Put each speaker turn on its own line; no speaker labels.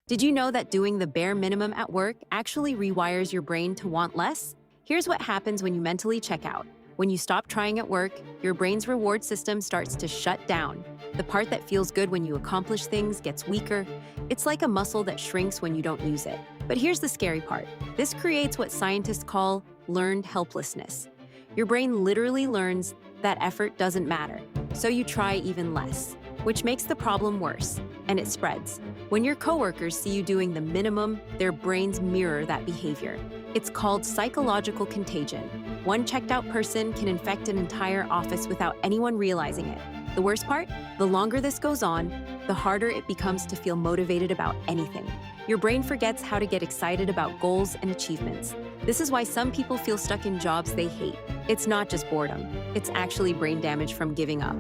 Did you know that doing the bare minimum at work actually rewires your brain to want less? Here's what happens when you mentally check out. When you stop trying at work, your brain's reward system starts to shut down. The part that feels good when you accomplish things gets weaker. It's like a muscle that shrinks when you don't use it. But here's the scary part. This creates what scientists call learned helplessness. Your brain literally learns that effort doesn't matter, so you try even less, which makes the problem worse, and it spreads. When your coworkers see you doing the minimum, their brains mirror that behavior. It's called psychological contagion. One checked out person can infect an entire office without anyone realizing it. The worst part? The longer this goes on, the harder it becomes to feel motivated about anything. Your brain forgets how to get excited about goals and achievements. This is why some people feel stuck in jobs they hate. It's not just boredom, it's actually brain damage from giving up.